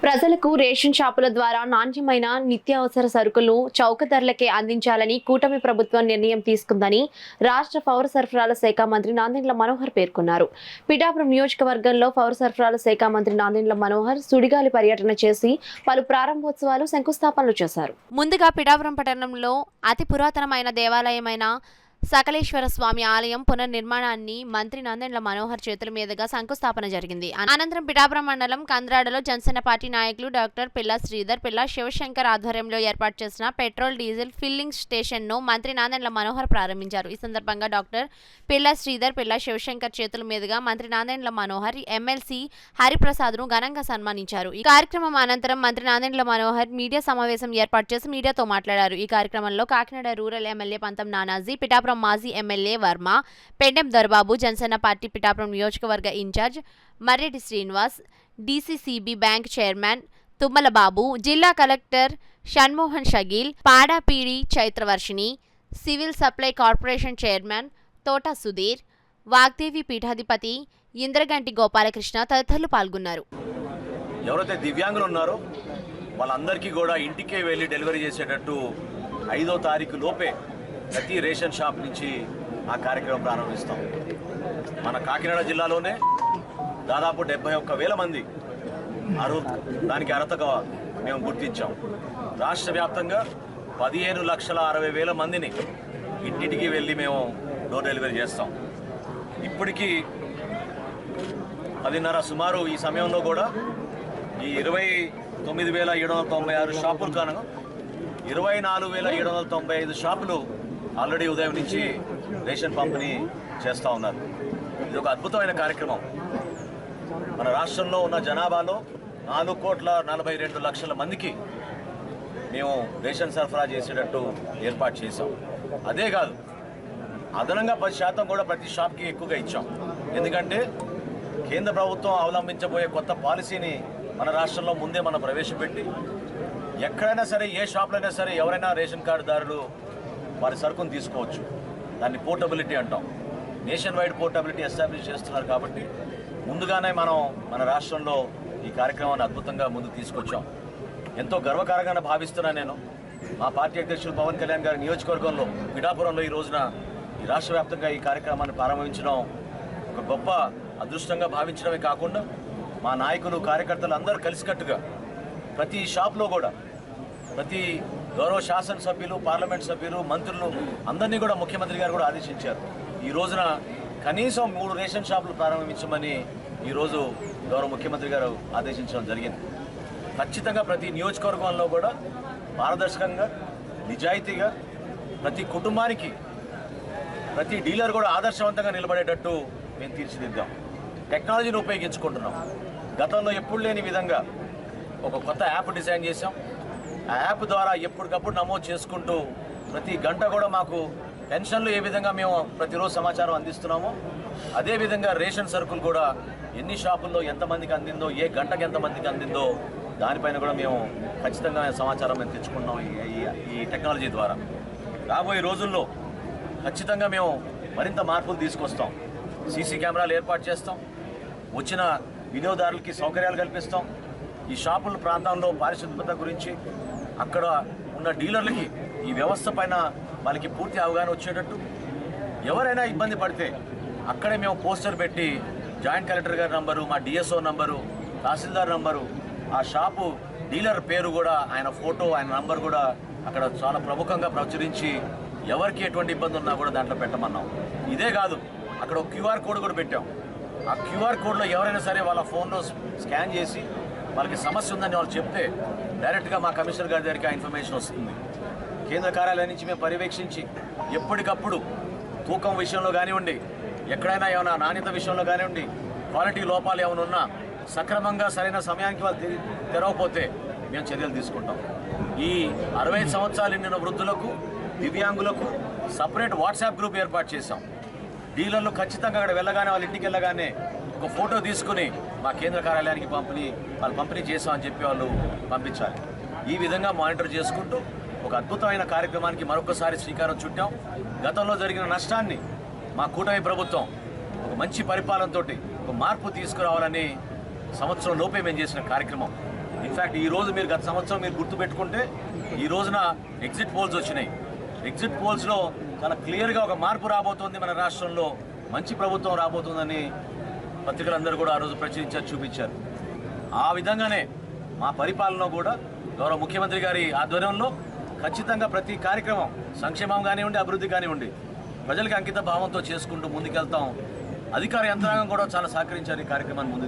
ప్రజలకు రేషన్ షాపుల ద్వారా నాణ్యమైన నిత్యావసర సరుకులు చౌక ధరలకే అందించాలని కూటమి ప్రభుత్వం నిర్ణయం తీసుకుందని రాష్ట్ర పౌర సరఫరాల శాఖ మంత్రి నాదెండ్ల మనోహర్ పేర్కొన్నారు. పిఠాపురం నియోజకవర్గంలో పౌర సరఫరాల శాఖ మంత్రి నాదెండ్ల మనోహర్ సుడిగాలి పర్యటన చేసి పలు ప్రారంభోత్సవాలు శంకుస్థాపనలు చేశారు. ముందుగా పిఠాపురం పట్టణంలో అతి పురాతనమైన దేవాలయమైన సకలేశ్వర స్వామి ఆలయం పునర్నిర్మాణాన్ని మంత్రి నాదెండ్ల మనోహర్ చేతుల మీదుగా శంకుస్థాపన జరిగింది. అనంతరం పిఠాపురం మండలం కంద్రాడలో జనసేన పార్టీ నాయకులు డాక్టర్ పిల్లా శ్రీధర్, పిల్లా శివశంకర్ ఆధ్వర్యంలో ఏర్పాటు చేసిన పెట్రోల్ డీజిల్ ఫిల్లింగ్ స్టేషన్ ను మంత్రి నాదెండ్ల మనోహర్ ప్రారంభించారు. ఈ సందర్భంగా డాక్టర్ పిల్లా శ్రీధర్, పిల్లా శివశంకర్ చేతుల మీదుగా మంత్రి నాదెండ్ల మనోహర్ ఎమ్మెల్సీ హరిప్రసాద్ ను ఘనంగా సన్మానించారు. ఈ కార్యక్రమం అనంతరం మంత్రి నాదెండ్ల మనోహర్ మీడియా సమావేశం ఏర్పాటు చేసి మీడియాతో మాట్లాడారు. ఈ కార్యక్రమంలో కాకినాడ రూరల్ ఎమ్మెల్యే పంతం నానాజీ, పిఠాపురం మాజీ ఎమ్మెల్యే వర్మ, పెండెం దొరబాబు, జనసేన పార్టీ పిఠాపురం నియోజకవర్గ in charge Marreddy Srinivas, DCCB bank chairman Tummala Babu, జిల్లా కలెక్టర్ షణ్మోహన్ షగీల్, పాడాపీడి Chaitravarshini, civil supply corporation chairman Thota Sudheer, Vagdevi పీఠాధిపతి ఇంద్రగంటి గోపాలకృష్ణ తదితరులు పాల్గొన్నారు. ఎవరైతే దివ్యాంగులు ఉన్నారో వాళ్ళందరికీ కూడా ఇంటికే వెళ్ళి డెలివరీ చేసేటట్టు 5వ తారీఖు లోపే ప్రతి రేషన్ షాప్ నుంచి ఆ కార్యక్రమం ప్రారంభిస్తాం. మన కాకినాడ జిల్లాలోనే దాదాపు 71,000 మంది దానికి అర్హతగా మేము గుర్తించాం. రాష్ట్ర వ్యాప్తంగా 15,60,000 మందిని ఇంటింటికి వెళ్ళి మేము డోర్ డెలివరీ చేస్తాం. ఇప్పటికీ 10:30 సుమారు ఈ సమయంలో కూడా ఈ 29,796 షాపులు కాను 24,795 షాపులు ఆల్రెడీ ఉదయం నుంచి రేషన్ పంపిణీ చేస్తూ ఉన్నారు. ఇది ఒక అద్భుతమైన కార్యక్రమం. మన రాష్ట్రంలో ఉన్న జనాభాలో 4,42,00,000 మందికి మేము రేషన్ సరఫరా చేసేటట్టు ఏర్పాటు చేశాం. అదే కాదు, అదనంగా 10% కూడా ప్రతి షాప్కి ఎక్కువగా ఇచ్చాం. ఎందుకంటే కేంద్ర ప్రభుత్వం అవలంబించబోయే కొత్త పాలసీని మన రాష్ట్రంలో ముందే మనం ప్రవేశపెట్టి ఎక్కడైనా సరే, ఏ షాప్లైనా సరే, ఎవరైనా రేషన్ కార్డుదారులు వారి సరుకును తీసుకోవచ్చు. దాన్ని పోర్టబిలిటీ అంటాం. నేషన్ వైడ్ పోర్టబిలిటీ ఎస్టాబ్లిష్ చేస్తున్నారు కాబట్టి ముందుగానే మనం మన రాష్ట్రంలో ఈ కార్యక్రమాన్ని అద్భుతంగా ముందుకు తీసుకొచ్చాం. ఎంతో గర్వకారంగా భావిస్తున్నాను నేను. మా పార్టీ అధ్యక్షులు పవన్ కళ్యాణ్ గారి నియోజకవర్గంలో పిఠాపురంలో ఈ రోజున ఈ రాష్ట్ర వ్యాప్తంగా ఈ కార్యక్రమాన్ని ప్రారంభించడం ఒక గొప్ప అదృష్టంగా భావించడమే కాకుండా మా నాయకులు, కార్యకర్తలు అందరూ కలిసికట్టుగా ప్రతి షాప్లో కూడా ప్రతి గౌరవ శాసనసభ్యులు, పార్లమెంట్ సభ్యులు, మంత్రులు అందరినీ కూడా ముఖ్యమంత్రి గారు కూడా ఆదేశించారు. ఈ రోజున కనీసం 3 రేషన్ షాపులు ప్రారంభించమని ఈరోజు గౌరవ ముఖ్యమంత్రి గారు ఆదేశించడం జరిగింది. ఖచ్చితంగా ప్రతి నియోజకవర్గంలో కూడా పారదర్శకంగా, నిజాయితీగా ప్రతి కుటుంబానికి, ప్రతి డీలర్ కూడా ఆదర్శవంతంగా నిలబడేటట్టు మేము తీర్చిదిద్దాం. టెక్నాలజీని ఉపయోగించుకుంటున్నాం. గతంలో ఎప్పుడు లేని విధంగా ఒక కొత్త యాప్ డిజైన్ చేసాం. ఆ యాప్ ద్వారా ఎప్పటికప్పుడు నమోదు చేసుకుంటూ ప్రతి గంట కూడా మాకు పెన్షన్లు ఏ విధంగా మేము ప్రతిరోజు సమాచారం అందిస్తున్నామో అదేవిధంగా రేషన్ సరుకులు కూడా ఎన్ని షాపుల్లో ఎంతమందికి అందిందో, ఏ గంటకి ఎంతమందికి అందిందో దానిపైన కూడా మేము ఖచ్చితంగా సమాచారం మేము తెచ్చుకుంటున్నాం ఈ టెక్నాలజీ ద్వారా. రాబోయే రోజుల్లో ఖచ్చితంగా మేము మరింత మార్పులు తీసుకొస్తాం. సీసీ కెమెరాలు ఏర్పాటు చేస్తాం. వచ్చిన వినియోగదారులకి సౌకర్యాలు కల్పిస్తాం. ఈ షాపుల ప్రాంతంలో పారిశుద్ధ్యత గురించి అక్కడ ఉన్న డీలర్లకి ఈ వ్యవస్థ పైన వాళ్ళకి పూర్తి అవగాహన వచ్చేటట్టు, ఎవరైనా ఇబ్బంది పడితే అక్కడే మేము పోస్టర్ పెట్టి జాయింట్ కలెక్టర్ గారి నంబరు, మా డిఎస్ఓ నంబరు, తహసీల్దార్ నంబరు, ఆ షాపు డీలర్ పేరు కూడా, ఆయన ఫోటో, ఆయన నంబర్ కూడా అక్కడ చాలా ప్రముఖంగా ప్రచురించి ఎవరికి ఎటువంటి ఇబ్బంది ఉన్నా కూడా దాంట్లో పెట్టమన్నాం. ఇదే కాదు, అక్కడ ఒక క్యూఆర్ కోడ్ కూడా పెట్టాం. ఆ క్యూఆర్ కోడ్లో ఎవరైనా సరే వాళ్ళ ఫోన్లో స్కాన్ చేసి వాళ్ళకి సమస్య ఉందని వాళ్ళు చెప్తే డైరెక్ట్గా మా కమిషనర్ గారి దగ్గరికి ఆ ఇన్ఫర్మేషన్ వస్తుంది. కేంద్ర కార్యాలయం నుంచి మేము పర్యవేక్షించి ఎప్పటికప్పుడు తూకం విషయంలో కానివ్వండి, ఎక్కడైనా ఏమైనా నాణ్యత విషయంలో కానివ్వండి, క్వాలిటీ లోపాలు ఏమైనా ఉన్నా సక్రమంగా సరైన సమయానికి వాళ్ళు తెరవకపోతే మేము చర్యలు తీసుకుంటాం. ఈ 65 సంవత్సరాలు నిండిన వృద్ధులకు, దివ్యాంగులకు సపరేట్ వాట్సాప్ గ్రూప్ ఏర్పాటు చేశాం. డీలర్లు ఖచ్చితంగా అక్కడ వెళ్ళగానే, వాళ్ళ ఇంటికి వెళ్ళగానే ఒక ఫోటో తీసుకుని మా కేంద్ర కార్యాలయానికి పంపిణీ చేసామని చెప్పి వాళ్ళు పంపించాలి. ఈ విధంగా మానిటర్ చేసుకుంటూ ఒక అద్భుతమైన కార్యక్రమానికి మరొకసారి శ్రీకారం చుట్టాం. గతంలో జరిగిన నష్టాన్ని మా కూటమి ప్రభుత్వం ఒక మంచి పరిపాలనతో ఒక మార్పు తీసుకురావాలని సంవత్సరం లోపే మేము చేసిన కార్యక్రమం. ఇన్ఫ్యాక్ట్ ఈ రోజు మీరు గత సంవత్సరం మీరు గుర్తుపెట్టుకుంటే ఈ రోజున ఎగ్జిట్ పోల్స్ వచ్చినాయి. ఎగ్జిట్ పోల్స్లో చాలా క్లియర్గా ఒక మార్పు రాబోతోంది, మన రాష్ట్రంలో మంచి ప్రభుత్వం రాబోతుందని పత్రికలందరూ కూడా ఆ రోజు ప్రచురించారు, చూపించారు. ఆ విధంగానే మా పరిపాలన కూడా గౌరవ ముఖ్యమంత్రి గారి ఆధ్వర్యంలో ఖచ్చితంగా ప్రతి కార్యక్రమం సంక్షేమం కానివ్వండి, అభివృద్ధి కానివ్వండి, ప్రజలకు అంకిత భావంతో చేసుకుంటూ ముందుకెళ్తాం. అధికార యంత్రాంగం కూడా చాలా సహకరించారు ఈ కార్యక్రమాన్ని ముందుకు